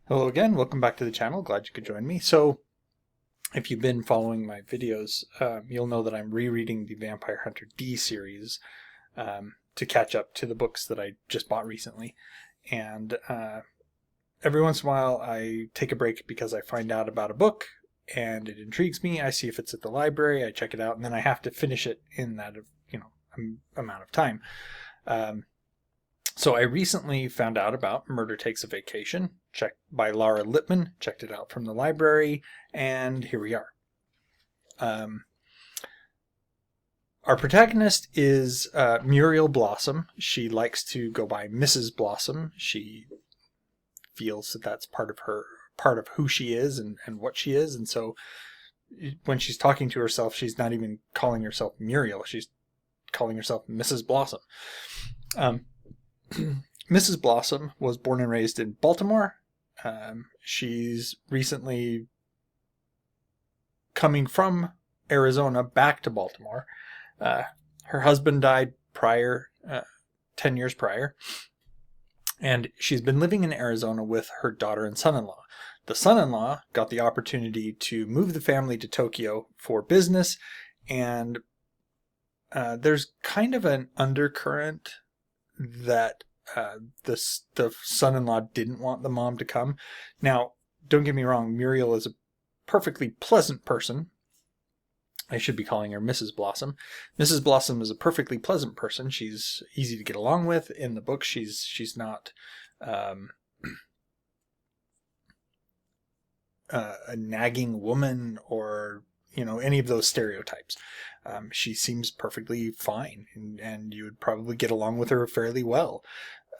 Hello again, welcome back to the channel. Glad you could join me. So, if you've been following my videos, you'll know that I'm rereading the Vampire Hunter D series to catch up to the books that I just bought recently. And every once in a while I take a break because I find out about a book and it intrigues me. I see if it's at the library, I check it out, and then I have to finish it in that amount of time. So I recently found out about Murder Takes a Vacation, checked by Laura Lippman, checked it out from the library, and here we are. Our protagonist is Muriel Blossom. She likes to go by Mrs. Blossom. She feels that that's part of who she is and what she is, and so when she's talking to herself, she's not even calling herself Muriel. She's calling herself Mrs. Blossom. Mrs. Blossom was born and raised in Baltimore. She's recently coming from Arizona back to Baltimore. Her husband died 10 years prior, and she's been living in Arizona with her daughter and son-in-law. The son-in-law got the opportunity to move the family to Tokyo for business, and there's kind of an undercurrent that the son-in-law didn't want the mom to come. Now, don't get me wrong, Muriel is a perfectly pleasant person. I should be calling her Mrs. Blossom. Mrs. Blossom is a perfectly pleasant person. She's easy to get along with. In the book, she's not a nagging woman or any of those stereotypes. She seems perfectly fine, and you would probably get along with her fairly well.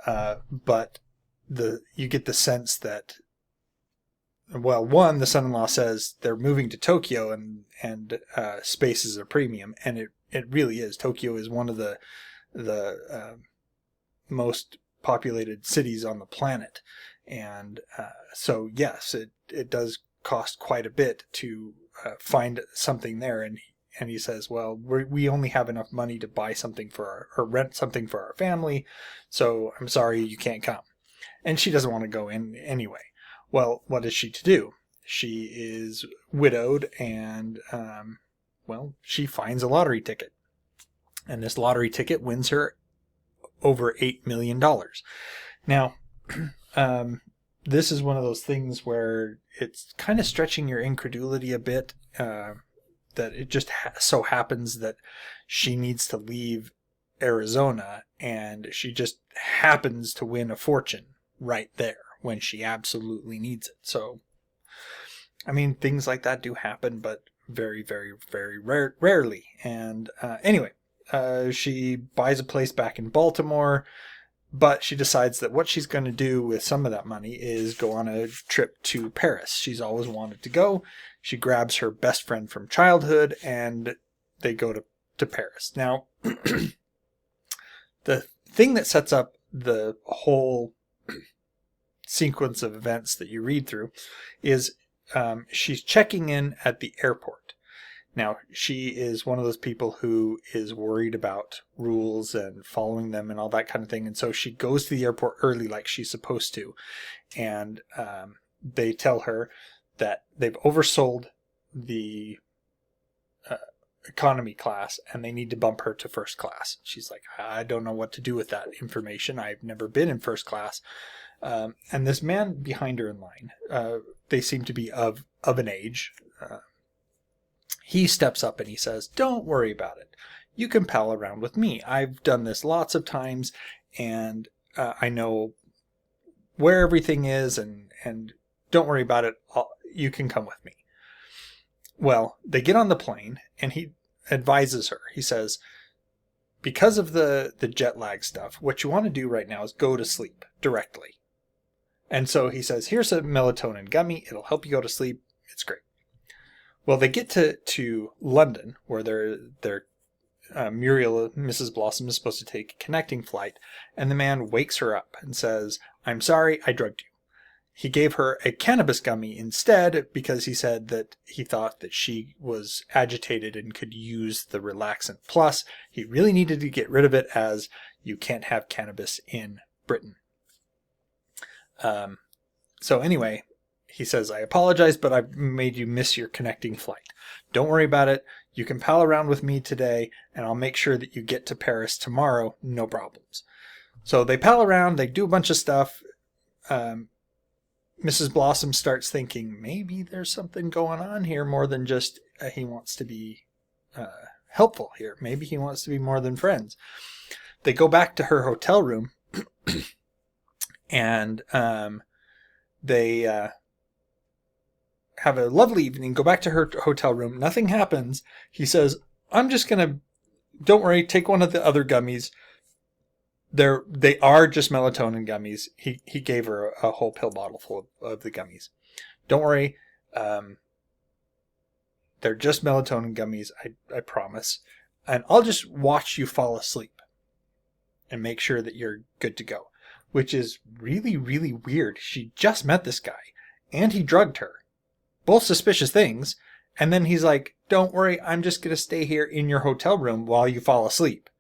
But you get the sense that, well, one, the son-in-law says they're moving to Tokyo and space is a premium, and it really is. Tokyo is one of the most populated cities on the planet, and so yes, it does cost quite a bit to find something there, and he says, well, we only have enough money to buy something or rent something for our family, so I'm sorry you can't come. And she doesn't want to go in anyway. Well, what is she to do? She is widowed, and she finds a lottery ticket, and this lottery ticket wins her over $8 million. Now, this is one of those things where it's kind of stretching your incredulity a bit, that it just so happens that she needs to leave Arizona, and she just happens to win a fortune right there when she absolutely needs it. So, I mean, things like that do happen, but very, very, very rarely. And anyway, she buys a place back in Baltimore, but she decides that what she's going to do with some of that money is go on a trip to Paris. She's always wanted to go. She grabs her best friend from childhood, and they go to Paris. Now, the thing that sets up the whole sequence of events that you read through is she's checking in at the airport. Now, she is one of those people who is worried about rules and following them and all that kind of thing. And so she goes to the airport early like she's supposed to. And they tell her that they've oversold the economy class and they need to bump her to first class. She's like, I don't know what to do with that information. I've never been in first class. And this man behind her in line, they seem to be of an age. He steps up and he says, don't worry about it. You can pal around with me. I've done this lots of times, and I know where everything is, and don't worry about it. You can come with me. Well, they get on the plane, and he advises her. He says, because of the jet lag stuff, what you want to do right now is go to sleep directly. And so he says, here's a melatonin gummy. It'll help you go to sleep. It's great. Well, they get to London, where Muriel, Mrs. Blossom, is supposed to take a connecting flight, and the man wakes her up and says, I'm sorry, I drugged you. He gave her a cannabis gummy instead because he said that he thought that she was agitated and could use the relaxant. Plus, he really needed to get rid of it, as you can't have cannabis in Britain. So anyway, he says, I apologize, but I've made you miss your connecting flight. Don't worry about it. You can pal around with me today, and I'll make sure that you get to Paris tomorrow. No problems. So they pal around. They do a bunch of stuff. Mrs. Blossom starts thinking, maybe there's something going on here more than just he wants to be helpful here. Maybe he wants to be more than friends. They go back to her hotel room, and they have a lovely evening, go back to her hotel room. Nothing happens. He says, I'm just going to, don't worry, take one of the other gummies. They are just melatonin gummies. He gave her a whole pill bottle full of the gummies. Don't worry. They're just melatonin gummies. I promise. And I'll just watch you fall asleep and make sure that you're good to go, which is really, really weird. She just met this guy and he drugged her. Both suspicious things. And then he's like, don't worry. I'm just going to stay here in your hotel room while you fall asleep.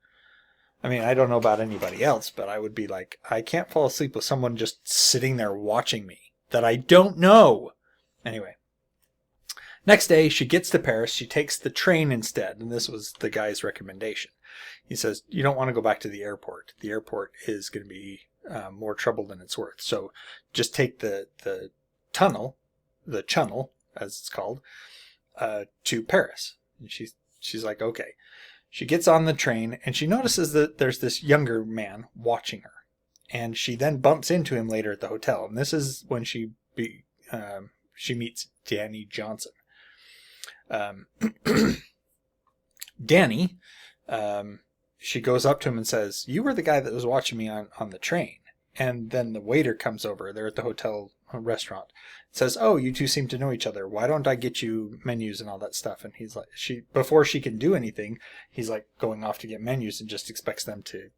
I mean, I don't know about anybody else, but I would be like, I can't fall asleep with someone just sitting there watching me that I don't know. Anyway, next day she gets to Paris. She takes the train instead. And this was the guy's recommendation. He says, you don't want to go back to the airport. The airport is going to be more trouble than it's worth. So just take the tunnel, the channel, as it's called, to Paris. And she's like, okay. She gets on the train and she notices that there's this younger man watching her. And she then bumps into him later at the hotel. And this is when she meets Danny Johnson. Danny, she goes up to him and says, you were the guy that was watching me on the train. And then the waiter comes over. They're at the hotel restaurant. Says, oh, you two seem to know each other. Why don't I get you menus and all that stuff? And he's like, before she can do anything, he's like going off to get menus and just expects them to,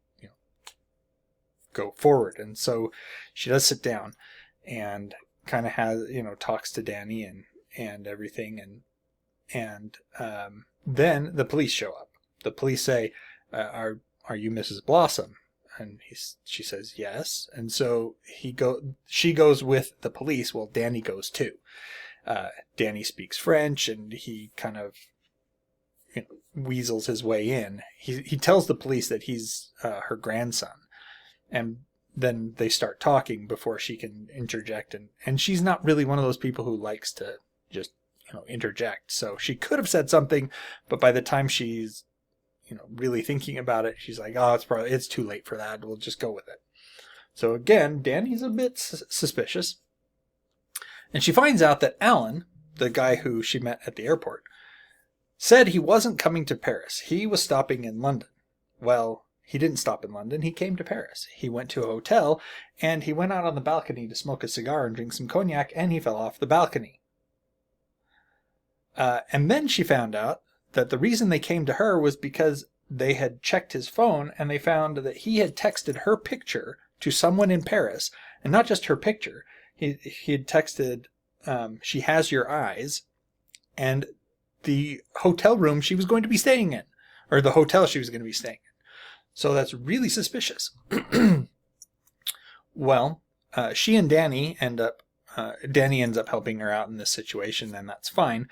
go forward. And so she does sit down and kind of has, talks to Danny and everything. And then the police show up. The police say, are you Mrs. Blossom? And she says yes. And so she goes with the police. Well, Danny goes too. Danny speaks French, and he kind of weasels his way in. He tells the police that he's her grandson, and then they start talking before she can interject. And she's not really one of those people who likes to just interject. So she could have said something, but by the time she's really thinking about it, she's like, oh, it's too late for that. We'll just go with it. So again, Danny's a bit suspicious. And she finds out that Alan, the guy who she met at the airport, said he wasn't coming to Paris. He was stopping in London. Well, he didn't stop in London. He came to Paris. He went to a hotel and he went out on the balcony to smoke a cigar and drink some cognac, and he fell off the balcony. And then she found out that the reason they came to her was because they had checked his phone and they found that he had texted her picture to someone in Paris. And not just her picture. He had texted, she has your eyes, and the hotel room she was going to be staying in, or the hotel she was going to be staying in. So that's really suspicious. Well, she and Danny ends up helping her out in this situation, and that's fine.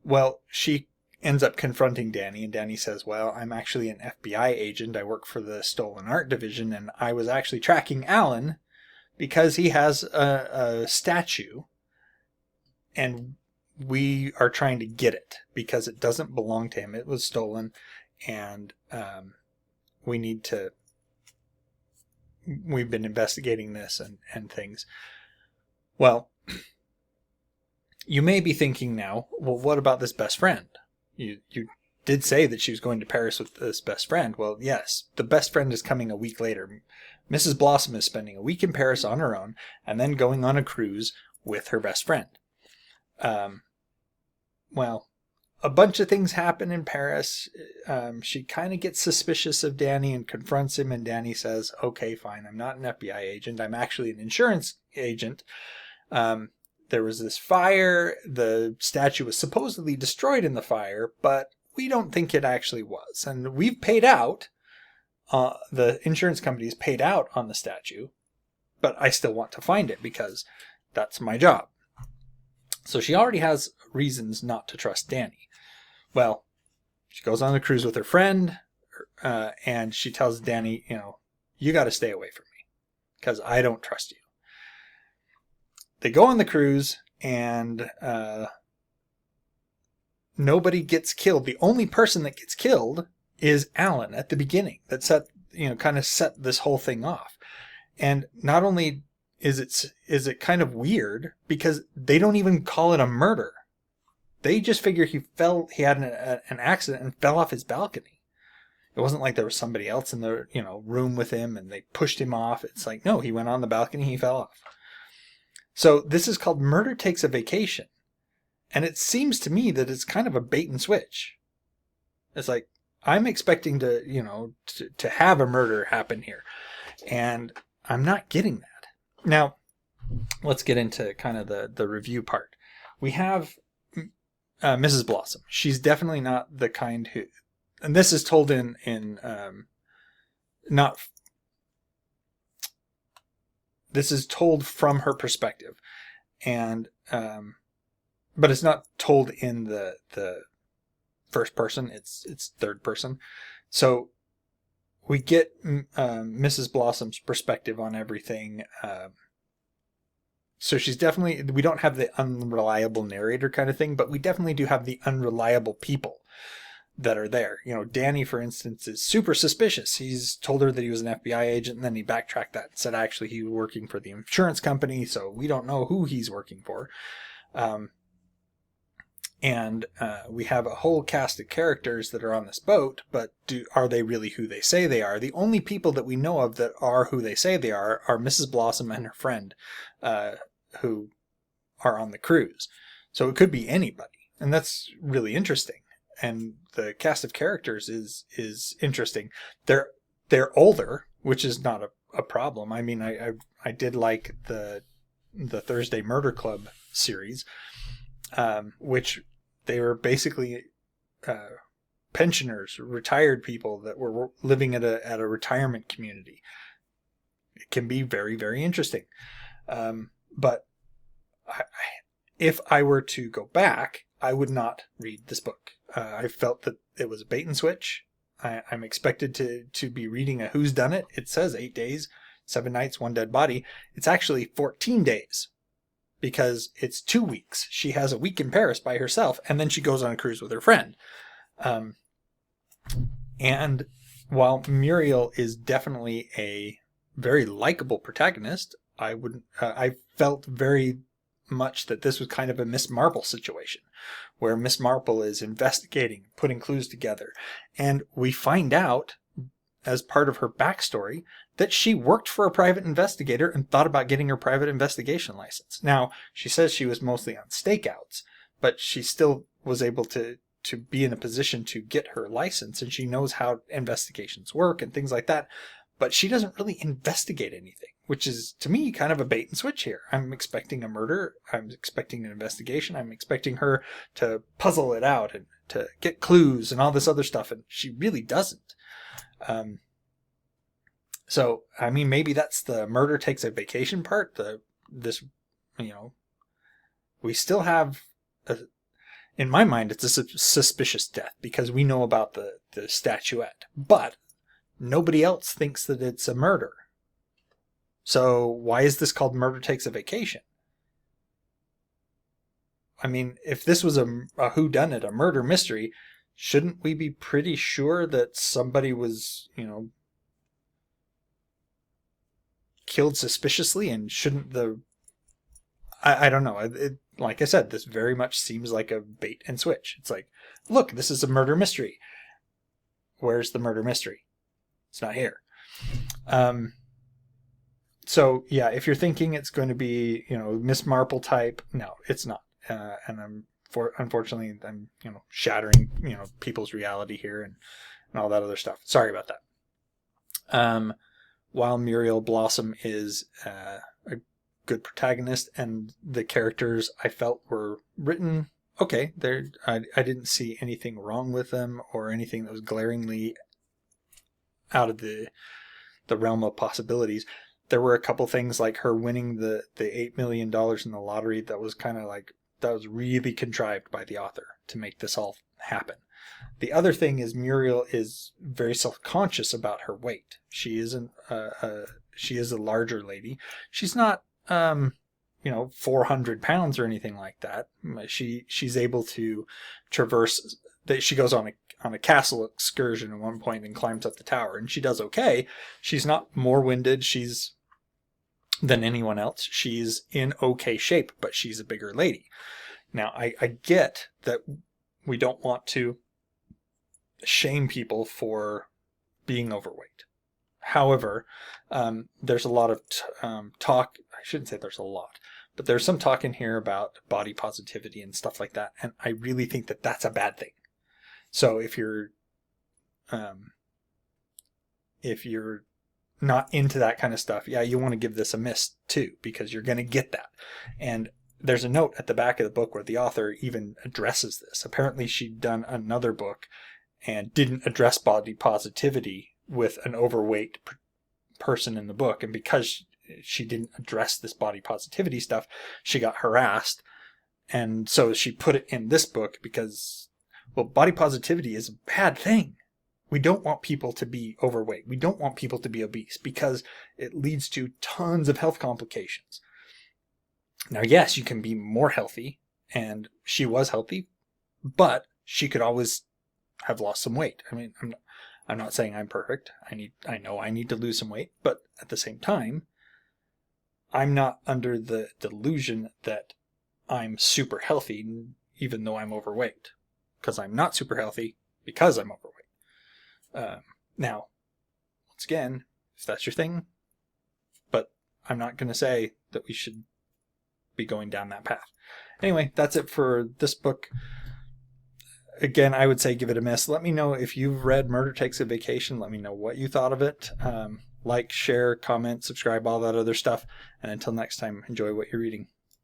Well, she ends up confronting Danny, and Danny says, well, I'm actually an FBI agent. I work for the Stolen Art Division, and I was actually tracking Alan because he has a statue, and we are trying to get it because it doesn't belong to him. It was stolen, and we've been investigating this and things. Well, you may be thinking now, well, what about this best friend? You did say that she was going to Paris with this best friend. Well, yes, the best friend is coming a week later. Mrs. Blossom is spending a week in Paris on her own and then going on a cruise with her best friend. Well, a bunch of things happen in Paris. She kind of gets suspicious of Danny and confronts him, and Danny says, okay, fine, I'm not an FBI agent. I'm actually an insurance agent. There was this fire. The statue was supposedly destroyed in the fire, but we don't think it actually was. And we've paid out, the insurance companies paid out on the statue, but I still want to find it because That's my job. So she already has reasons not to trust Danny. Well, she goes on the cruise with her friend, and she tells Danny, you got to stay away from me because I don't trust you. They go on the cruise, and nobody gets killed. The only person that gets killed is Alan at the beginning. That kind of set this whole thing off. And not only is it kind of weird because they don't even call it a murder. They just figure he had an accident and fell off his balcony. It wasn't like there was somebody else in the room with him and they pushed him off. It's like, no, he went on the balcony, he fell off. So this is called Murder Takes a Vacation. And it seems to me that it's kind of a bait and switch. It's like, I'm expecting to have a murder happen here. And I'm not getting that. Now, let's get into kind of the review part. We have Mrs. Blossom. She's definitely not the kind who, and this is told this is told from her perspective, and but it's not told in the first person. It's third person. So we get Mrs. Blossom's perspective on everything. So she's definitely, we don't have the unreliable narrator kind of thing, but we definitely do have the unreliable people that are there. Danny, for instance, is super suspicious. He's told her that he was an FBI agent, and then he backtracked that and said actually he was working for the insurance company, so we don't know who he's working for. And we have a whole cast of characters that are on this boat, but are they really who they say they are? The only people that we know of that are who they say they are Mrs. Blossom and her friend, who are on the cruise. So it could be anybody, and that's really interesting. And the cast of characters is interesting. They're older, which is not a problem. I mean, I did like the Thursday Murder Club series, which they were basically pensioners, retired people that were living at a retirement community. It can be very, very interesting. But if I were to go back, I would not read this book. I felt that it was a bait and switch. I'm expected to be reading a whodunit. It says 8 days, 7 nights, 1 dead body. It's actually 14 days because it's 2 weeks. She has a week in Paris by herself, and then she goes on a cruise with her friend. And while Muriel is definitely a very likable protagonist, I felt very much that this was kind of a Miss Marple situation where Miss Marple is investigating, putting clues together. And we find out as part of her backstory that she worked for a private investigator and thought about getting her private investigation license. Now, she says she was mostly on stakeouts, but she still was able to be in a position to get her license, and she knows how investigations work and things like that. But she doesn't really investigate anything, which is, to me, kind of a bait and switch here. I'm expecting a murder. I'm expecting an investigation. I'm expecting her to puzzle it out and to get clues and all this other stuff, and she really doesn't. So, I mean, maybe that's the murder takes a vacation part. We still have, in my mind, it's a suspicious death because we know about the statuette, but nobody else thinks that it's a murder. So why is this called Murder Takes a Vacation? I mean, if this was a whodunit, a murder mystery, shouldn't we be pretty sure that somebody was, killed suspiciously, and shouldn't I don't know. Like I said, this very much seems like a bait and switch. It's like, look, this is a murder mystery. Where's the murder mystery? It's not here. So yeah, if you're thinking it's going to be, Miss Marple type, no, it's not. And unfortunately, I'm, shattering, people's reality here and all that other stuff. Sorry about that. While Muriel Blossom is a good protagonist, and the characters I felt were written okay, I didn't see anything wrong with them or anything that was glaringly out of the realm of possibilities. there were a couple things like her winning the $8 million in the lottery that was kind of like, that was really contrived by the author to make this all happen. The other thing is Muriel is very self-conscious about her weight. She isn't she is a larger lady. She's not 400 pounds or anything like that. She's able to traverse. She goes on a castle excursion at one point and climbs up the tower, and she does okay. She's not more winded than anyone else. She's in okay shape, but she's a bigger lady. Now, I get that we don't want to shame people for being overweight. However, there's a lot of talk. I shouldn't say there's a lot, but there's some talk in here about body positivity and stuff like that, and I really think that that's a bad thing. So if you're not into that kind of stuff, yeah, you want to give this a miss too, because you're going to get that. And there's a note at the back of the book where the author even addresses this. Apparently she'd done another book and didn't address body positivity with an overweight person in the book. And because she didn't address this body positivity stuff, she got harassed. And so she put it in this book because, well, body positivity is a bad thing. We don't want people to be overweight. We don't want people to be obese because it leads to tons of health complications. Now, yes, you can be more healthy, and she was healthy, but she could always have lost some weight. I mean, I'm not saying I'm perfect. I know I need to lose some weight, but at the same time, I'm not under the delusion that I'm super healthy even though I'm overweight, because I'm not super healthy because I'm overweight. Now, once again, if that's your thing, but I'm not going to say that we should be going down that path. Anyway, that's it for this book. Again, I would say give it a miss. Let me know if you've read Murder Takes a Vacation. Let me know what you thought of it. Like, share, comment, subscribe, all that other stuff. And until next time, enjoy what you're reading.